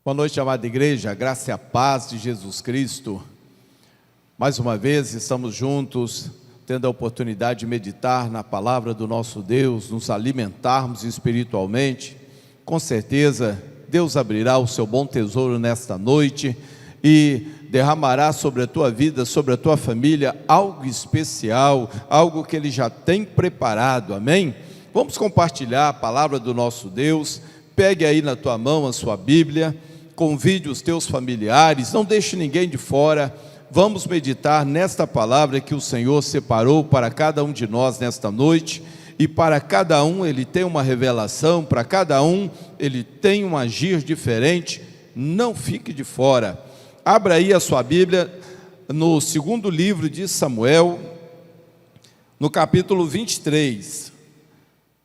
Boa noite, amada igreja, a graça e a paz de Jesus Cristo. Mais uma vez estamos juntos, tendo a oportunidade de meditar na palavra do nosso Deus, nos alimentarmos espiritualmente. Com certeza, Deus abrirá o seu bom tesouro nesta noite e derramará sobre a tua vida, sobre a tua família, algo especial, algo que Ele já tem preparado, amém? Vamos compartilhar a palavra do nosso Deus. Pegue aí na tua mão a sua Bíblia, convide os teus familiares, não deixe ninguém de fora. Vamos meditar nesta palavra que o Senhor separou para cada um de nós nesta noite, e para cada um Ele tem uma revelação, para cada um Ele tem um agir diferente. Não fique de fora. Abra aí a sua Bíblia no segundo livro de Samuel, no capítulo 23.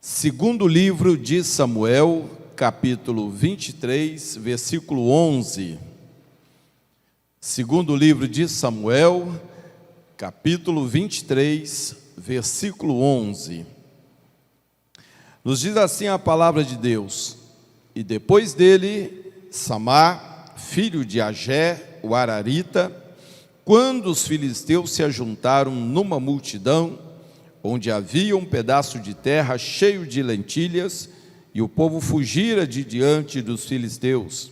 Segundo livro de Samuel, capítulo 23, versículo 11. Segundo livro de Samuel, capítulo 23, versículo 11. Nos diz assim a palavra de Deus: e depois dele, Samá, filho de Agé, o Ararita, quando os filisteus se ajuntaram numa multidão, onde havia um pedaço de terra cheio de lentilhas, e o povo fugira de diante dos filisteus.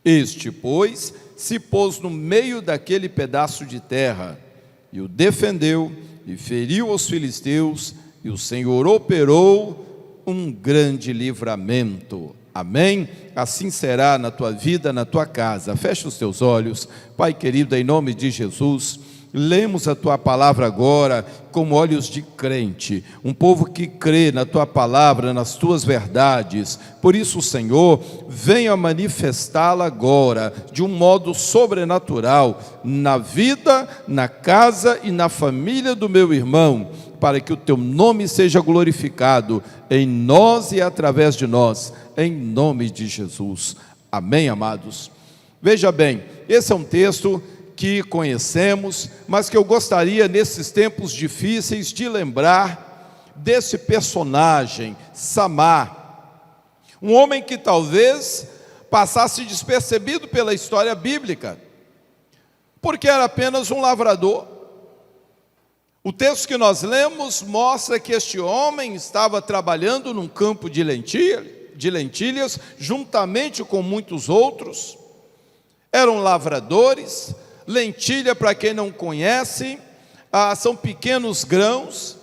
Este, pois, se pôs no meio daquele pedaço de terra, e o defendeu, e feriu os filisteus, e o Senhor operou um grande livramento. Amém? Assim será na tua vida, na tua casa. Fecha os teus olhos. Pai querido, em nome de Jesus, lemos a tua palavra agora com olhos de crente, um povo que crê na tua palavra, nas tuas verdades. Por isso, Senhor, venha manifestá-la agora de um modo sobrenatural na vida, na casa e na família do meu irmão, para que o teu nome seja glorificado em nós e através de nós, em nome de Jesus. Amém, amados? Veja bem, esse é um texto que conhecemos, mas que eu gostaria nesses tempos difíceis de lembrar desse personagem, Samá, um homem que talvez passasse despercebido pela história bíblica, porque era apenas um lavrador. O texto que nós lemos mostra que este homem estava trabalhando num campo de lentilhas, juntamente com muitos outros. Eram lavradores. Lentilha, para quem não conhece, são pequenos grãos,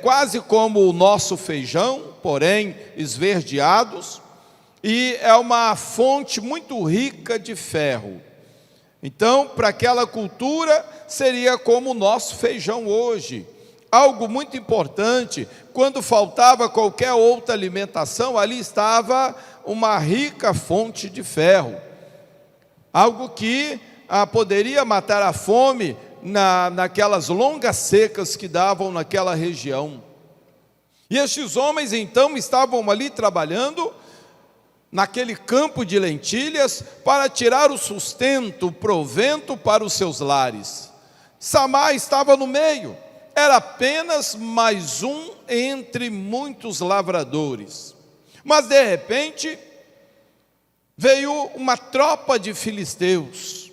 quase como o nosso feijão, porém esverdeados, e é uma fonte muito rica de ferro. Então, para aquela cultura, seria como o nosso feijão hoje, algo muito importante. Quando faltava qualquer outra alimentação, ali estava uma rica fonte de ferro, algo que poderia matar a fome naquelas longas secas que davam naquela região. E estes homens então estavam ali trabalhando naquele campo de lentilhas para tirar o sustento, o provento para os seus lares. Samá estava no meio, era apenas mais um entre muitos lavradores. Mas de repente veio uma tropa de filisteus,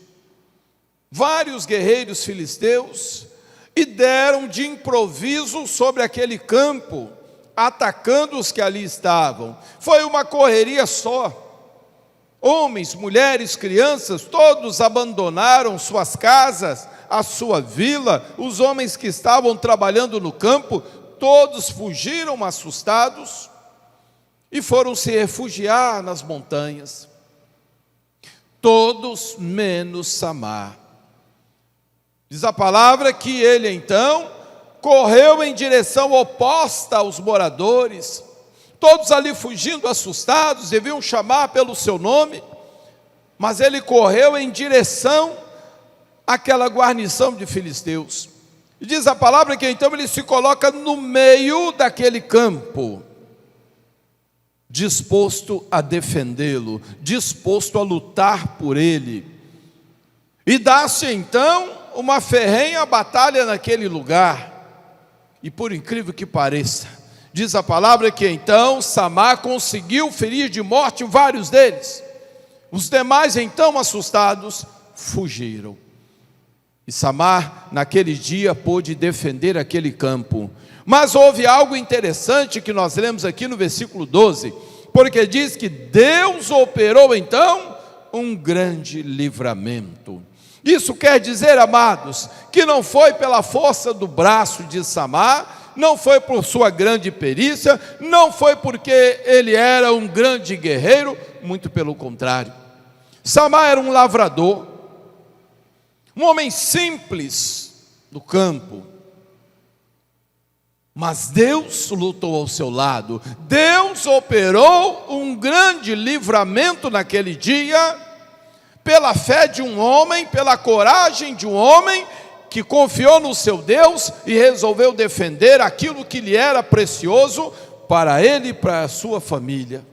vários guerreiros filisteus, e deram de improviso sobre aquele campo, atacando os que ali estavam. Foi uma correria só. Homens, mulheres, crianças, todos abandonaram suas casas, a sua vila. Os homens que estavam trabalhando no campo, todos fugiram assustados e foram se refugiar nas montanhas. Todos menos Samá. Diz a palavra que ele então correu em direção oposta aos moradores, todos ali fugindo assustados, deviam chamar pelo seu nome, mas ele correu em direção àquela guarnição de filisteus. E diz a palavra que então ele se coloca no meio daquele campo, disposto a defendê-lo, disposto a lutar por ele. E dá-se então uma ferrenha batalha naquele lugar. E por incrível que pareça, diz a palavra que então Samá conseguiu ferir de morte vários deles. Os demais, então, assustados, fugiram. E Samar, naquele dia, pôde defender aquele campo. Mas houve algo interessante que nós lemos aqui no versículo 12, porque diz que Deus operou então um grande livramento. Isso quer dizer, amados, que não foi pela força do braço de Samar, não foi por sua grande perícia, não foi porque ele era um grande guerreiro, muito pelo contrário. Samar era um lavrador, um homem simples do campo, mas Deus lutou ao seu lado. Deus operou um grande livramento naquele dia, pela fé de um homem, pela coragem de um homem que confiou no seu Deus e resolveu defender aquilo que lhe era precioso para ele e para a sua família.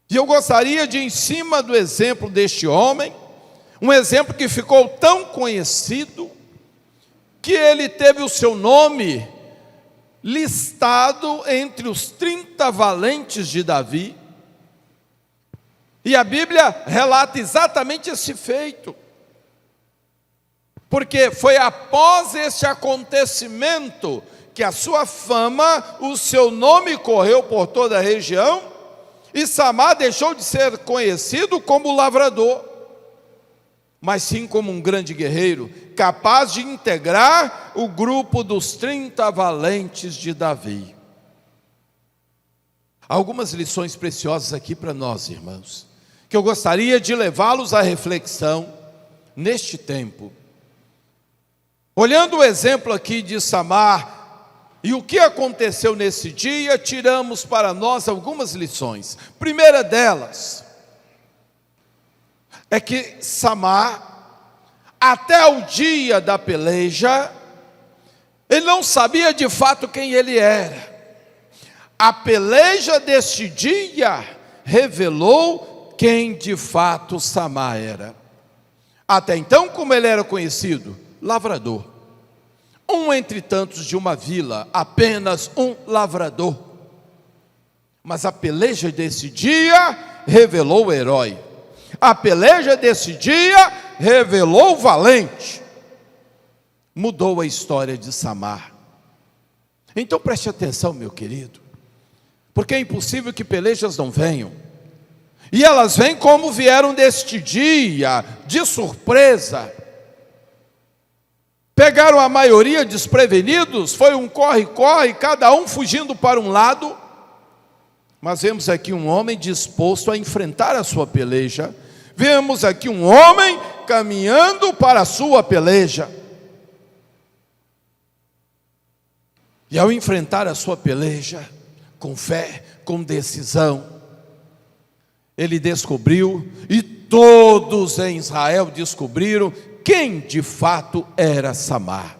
E eu gostaria de, em cima do exemplo deste homem, um exemplo que ficou tão conhecido, que ele teve o seu nome listado entre os 30 valentes de Davi, e a Bíblia relata exatamente esse feito, porque foi após esse acontecimento que a sua fama, o seu nome correu por toda a região, e Samar deixou de ser conhecido como lavrador, mas sim como um grande guerreiro, capaz de integrar o grupo dos 30 valentes de Davi. Algumas lições preciosas aqui para nós, irmãos, que eu gostaria de levá-los à reflexão neste tempo. Olhando o exemplo aqui de Samar e o que aconteceu nesse dia, tiramos para nós algumas lições. Primeira delas é que Samar, até o dia da peleja, ele não sabia de fato quem ele era. A peleja deste dia revelou quem de fato Samar era. Até então, como ele era conhecido? Lavrador. Um entre tantos de uma vila, apenas um lavrador. Mas a peleja desse dia revelou o herói. A peleja desse dia revelou o valente. Mudou a história de Samar. Então preste atenção, meu querido, porque é impossível que pelejas não venham. E elas vêm como vieram deste dia, de surpresa. Pegaram a maioria desprevenidos, foi um corre-corre, cada um fugindo para um lado. Mas vemos aqui um homem disposto a enfrentar a sua peleja. Vemos aqui um homem caminhando para a sua peleja. E ao enfrentar a sua peleja, com fé, com decisão, ele descobriu, e todos em Israel descobriram, quem de fato era Samar.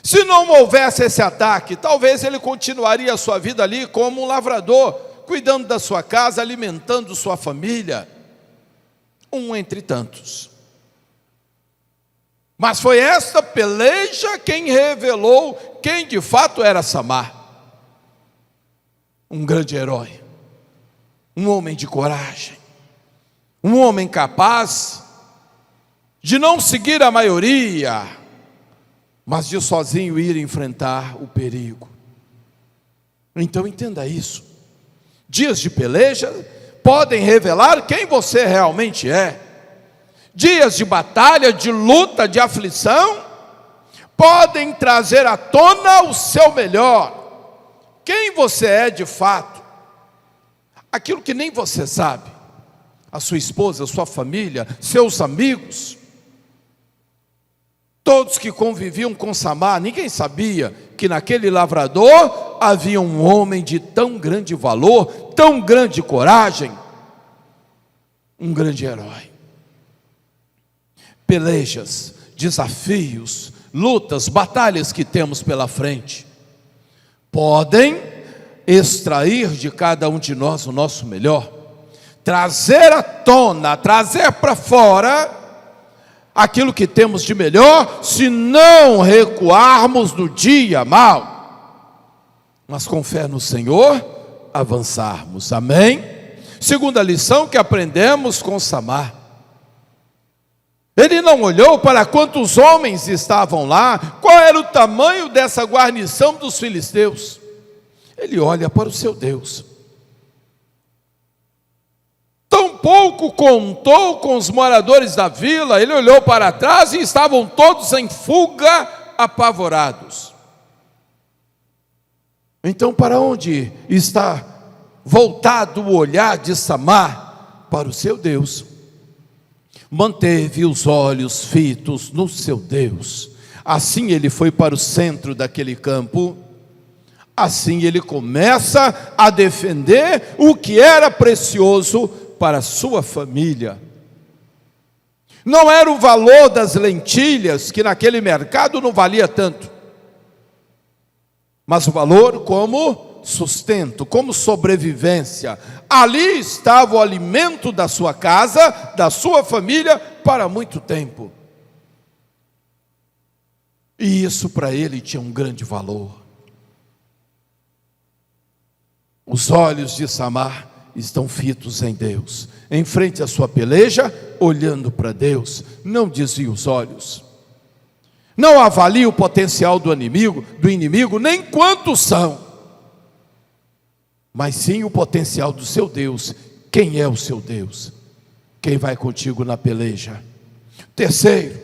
Se não houvesse esse ataque, talvez ele continuaria a sua vida ali como um lavrador, cuidando da sua casa, alimentando sua família, um entre tantos. Mas foi esta peleja quem revelou quem de fato era Samar. Um grande herói, um homem de coragem, um homem capaz de não seguir a maioria, mas de sozinho ir enfrentar o perigo. Então entenda isso. Dias de peleja podem revelar quem você realmente é. Dias de batalha, de luta, de aflição, podem trazer à tona o seu melhor. Quem você é de fato. Aquilo que nem você sabe. A sua esposa, a sua família, seus amigos. Todos que conviviam com Samar, ninguém sabia que naquele lavrador havia um homem de tão grande valor, tão grande coragem, um grande herói. Pelejas, desafios, lutas, batalhas que temos pela frente, podem extrair de cada um de nós o nosso melhor, trazer à tona, trazer para fora aquilo que temos de melhor, se não recuarmos no dia mau, mas com fé no Senhor, avançarmos, amém? Segunda lição que aprendemos com Samar. Ele não olhou para quantos homens estavam lá, qual era o tamanho dessa guarnição dos filisteus. Ele olha para o seu Deus. Tampouco contou com os moradores da vila, ele olhou para trás e estavam todos em fuga, apavorados. Então, para onde está voltado o olhar de Samar? Para o seu Deus. Manteve os olhos fitos no seu Deus. Assim ele foi para o centro daquele campo. Assim ele começa a defender o que era precioso para a sua família. Não era o valor das lentilhas, que naquele mercado não valia tanto, mas o valor como sustento, como sobrevivência. Ali estava o alimento da sua casa, da sua família, para muito tempo. E isso para ele tinha um grande valor. Os olhos de Samar estão fitos em Deus, em frente à sua peleja, olhando para Deus, não desvia os olhos, não avalia o potencial do inimigo, nem quantos são, mas sim o potencial do seu Deus. Quem é o seu Deus? Quem vai contigo na peleja? Terceiro,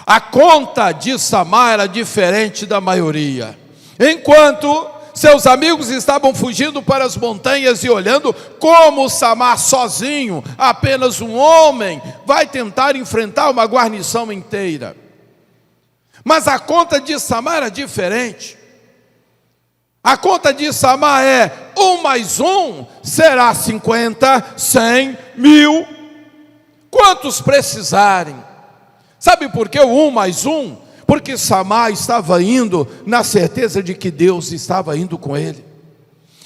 a conta de Samar era diferente da maioria. Enquanto seus amigos estavam fugindo para as montanhas e olhando como Samar sozinho, apenas um homem, vai tentar enfrentar uma guarnição inteira. Mas a conta de Samar era diferente. A conta de Samar é: 1 mais 1 será 50, 100, 1000, quantos precisarem. Sabe por que o 1 mais 1? Porque Samar estava indo na certeza de que Deus estava indo com ele.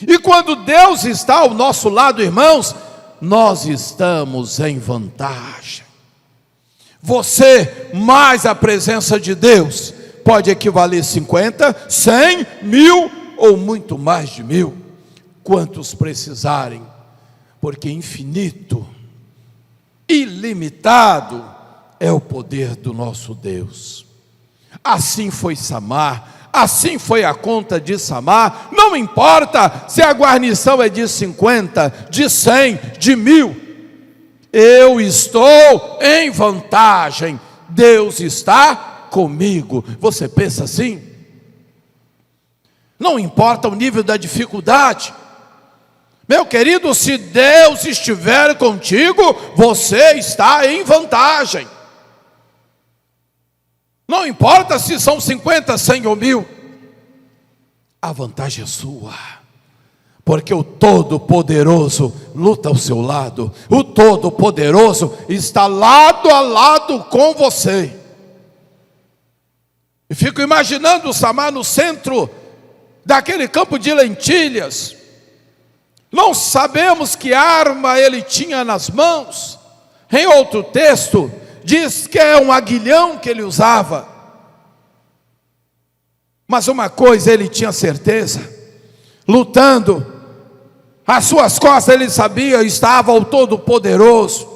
E quando Deus está ao nosso lado, irmãos, nós estamos em vantagem. Você mais a presença de Deus pode equivaler 50, 100, 1000 ou muito mais de 1000. Quantos precisarem, porque infinito, ilimitado é o poder do nosso Deus. Assim foi Samar, assim foi a conta de Samar. Não importa se a guarnição é de 50, de 100, de 1000, eu estou em vantagem, Deus está comigo. Você pensa assim? Não importa o nível da dificuldade, meu querido, se Deus estiver contigo, você está em vantagem. Não importa se são 50, 100 ou 1000, a vantagem é sua, porque o Todo-Poderoso luta ao seu lado, o Todo-Poderoso está lado a lado com você. E fico imaginando Samar no centro daquele campo de lentilhas. Não sabemos que arma ele tinha nas mãos. Em outro texto diz que é um aguilhão que ele usava. Mas uma coisa ele tinha certeza: lutando, às suas costas ele sabia, estava o Todo-Poderoso.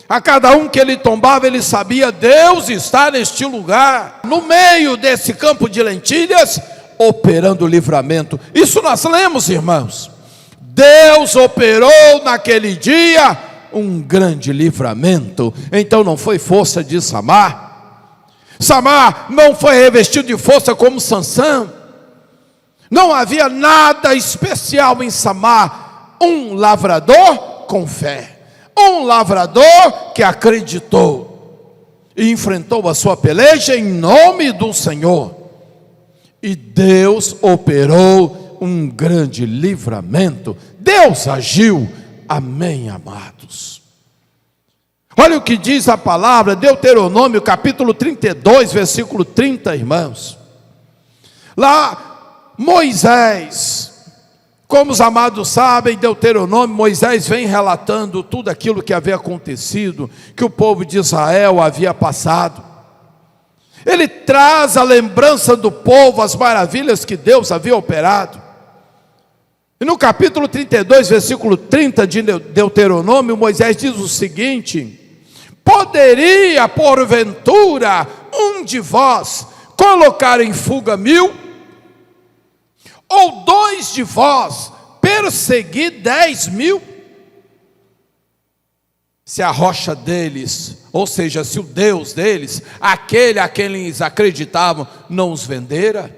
A cada um que ele tombava ele sabia: Deus está neste lugar, no meio desse campo de lentilhas, operando o livramento. Isso nós lemos, irmãos. Deus operou naquele dia um grande livramento. Então não foi força de Samar. Samar não foi revestido de força como Sansão. Não havia nada especial em Samar. Um lavrador com fé, um lavrador que acreditou e enfrentou a sua peleja em nome do Senhor. E Deus operou um grande livramento. Deus agiu. Amém, amados. Olha o que diz a palavra, Deuteronômio capítulo 32, versículo 30, irmãos. Lá Moisés, como os amados sabem, Deuteronômio, Moisés vem relatando tudo aquilo que havia acontecido, que o povo de Israel havia passado. Ele traz a lembrança do povo, as maravilhas que Deus havia operado. E no capítulo 32, versículo 30 de Deuteronômio, Moisés diz o seguinte: poderia porventura um de vós colocar em fuga 1000? Ou 2 de vós perseguir 10.000? Se a rocha deles, ou seja, se o Deus deles, aquele a quem eles acreditavam, não os vendera,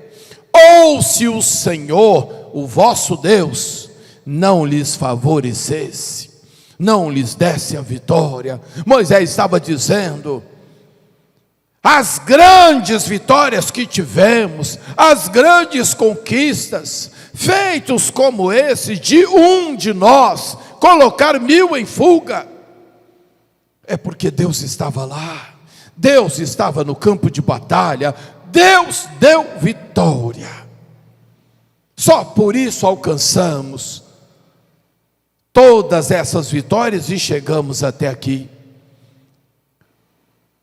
ou se o Senhor, o vosso Deus, não lhes favorecesse, não lhes desse a vitória. Moisés estava dizendo: as grandes vitórias que tivemos, as grandes conquistas, feitos como esse, de um de nós colocar 1000 em fuga, é porque Deus estava lá, Deus estava no campo de batalha, Deus deu vitória. Só por isso alcançamos todas essas vitórias e chegamos até aqui.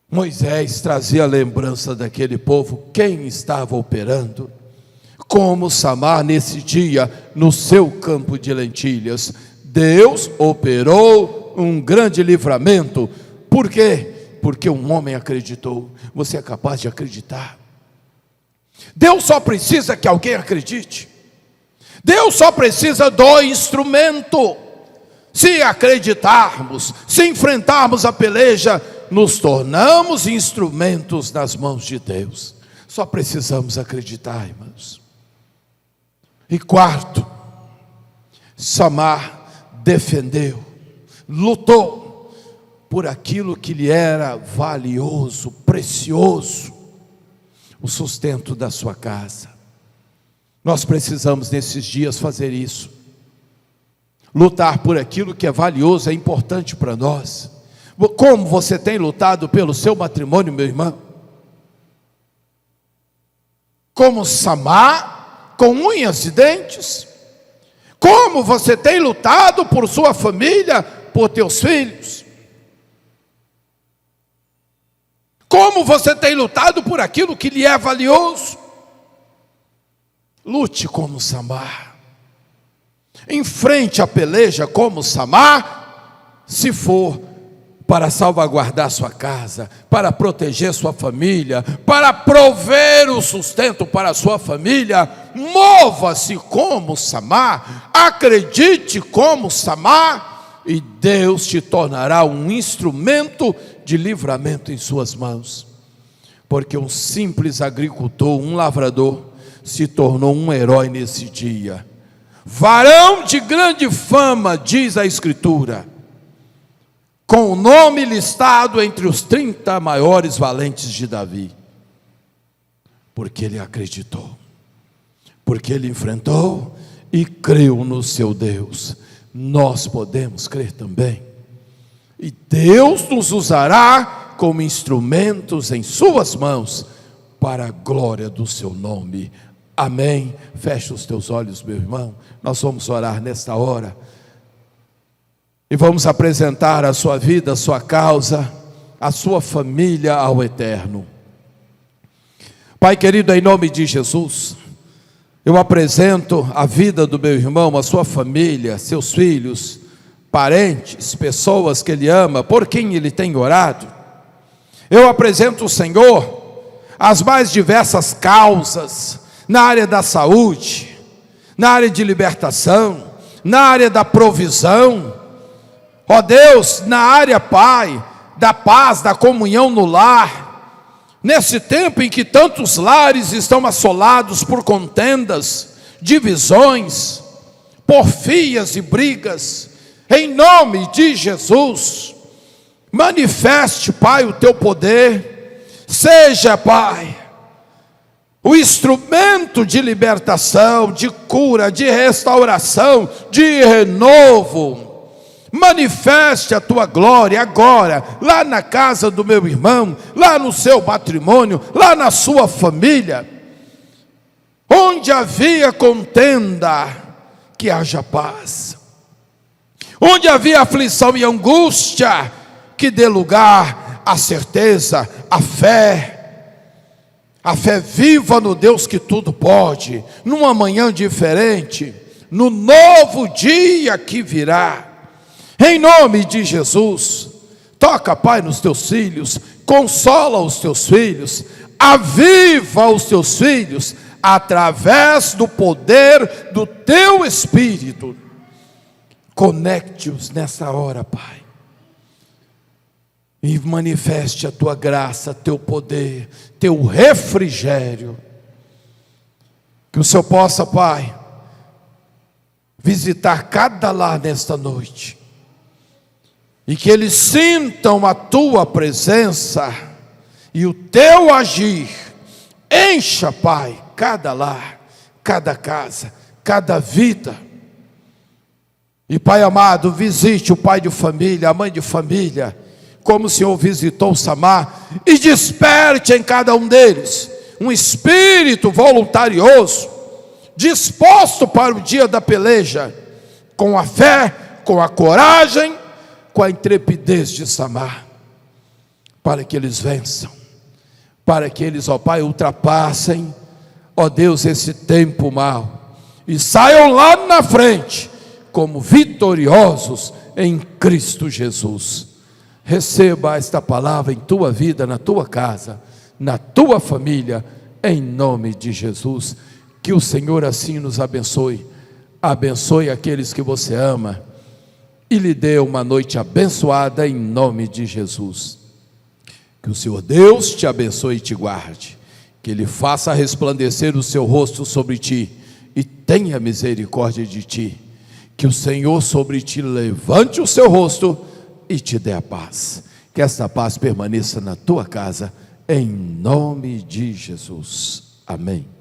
Moisés trazia a lembrança daquele povo, quem estava operando, como Samar nesse dia, no seu campo de lentilhas. Deus operou um grande livramento. Por quê? Porque um homem acreditou. Você é capaz de acreditar? Deus só precisa que alguém acredite. Deus só precisa do instrumento. Se acreditarmos, se enfrentarmos a peleja, nos tornamos instrumentos nas mãos de Deus. Só precisamos acreditar, irmãos. E quarto, Samar defendeu, lutou por aquilo que lhe era valioso, precioso, o sustento da sua casa. Nós precisamos nesses dias fazer isso, lutar por aquilo que é valioso, é importante para nós. Como você tem lutado pelo seu matrimônio, meu irmão? Como Samar, com unhas e dentes? Como você tem lutado por sua família, por teus filhos? Como você tem lutado por aquilo que lhe é valioso? Lute como Samar. Enfrente a peleja como Samar, se for para salvaguardar sua casa, para proteger sua família, para prover o sustento para a sua família. Mova-se como Samar, acredite como Samar, e Deus te tornará um instrumento de livramento em suas mãos. Porque um simples agricultor, um lavrador, se tornou um herói nesse dia. Varão de grande fama, diz a Escritura, com o nome listado entre os 30 maiores valentes de Davi. Porque ele acreditou, porque ele enfrentou e creu no seu Deus. Nós podemos crer também, e Deus nos usará como instrumentos em suas mãos, para a glória do seu nome. Amém. Fecha os teus olhos, meu irmão. Nós vamos orar nesta hora e vamos apresentar a sua vida, a sua causa, a sua família ao Eterno. Pai querido, em nome de Jesus, eu apresento a vida do meu irmão, a sua família, seus filhos, parentes, pessoas que ele ama, por quem ele tem orado. Eu apresento o Senhor as mais diversas causas na área da saúde, na área de libertação, na área da provisão. Ó Deus, na área, Pai, da paz, da comunhão no lar, nesse tempo em que tantos lares estão assolados por contendas, divisões, porfias e brigas, em nome de Jesus, manifeste, Pai, o teu poder, seja, Pai, o instrumento de libertação, de cura, de restauração, de renovo. Manifeste a tua glória agora, lá na casa do meu irmão, lá no seu matrimônio, lá na sua família. Onde havia contenda, que haja paz. Onde havia aflição e angústia, que dê lugar à certeza, à fé. A fé viva no Deus que tudo pode, numa manhã diferente. no novo dia que virá. Em nome de Jesus, toca, Pai, nos teus filhos, consola os teus filhos, aviva os teus filhos, através do poder do teu Espírito. Conecte-os nessa hora, Pai, e manifeste a tua graça, teu poder, teu refrigério. Que o Senhor possa, Pai, visitar cada lar nesta noite, e que eles sintam a tua presença e o teu agir. Encha, Pai, cada lar, cada casa, cada vida. E, Pai amado, visite o pai de família, a mãe de família, como o Senhor visitou Samar, e desperte em cada um deles um espírito voluntarioso, disposto para o dia da peleja, com a fé, com a coragem, com a intrepidez de Samar, para que eles vençam, para que eles, ó Pai, ultrapassem, ó Deus, esse tempo mau, e saiam lá na frente, como vitoriosos em Cristo Jesus. Receba esta palavra em tua vida, na tua casa, na tua família, em nome de Jesus. Que o Senhor assim nos abençoe, abençoe aqueles que você ama, e lhe dê uma noite abençoada em nome de Jesus. Que o Senhor Deus te abençoe e te guarde, que Ele faça resplandecer o seu rosto sobre ti, e tenha misericórdia de ti. Que o Senhor sobre ti levante o seu rosto e te dê a paz. Que esta paz permaneça na tua casa, em nome de Jesus. Amém.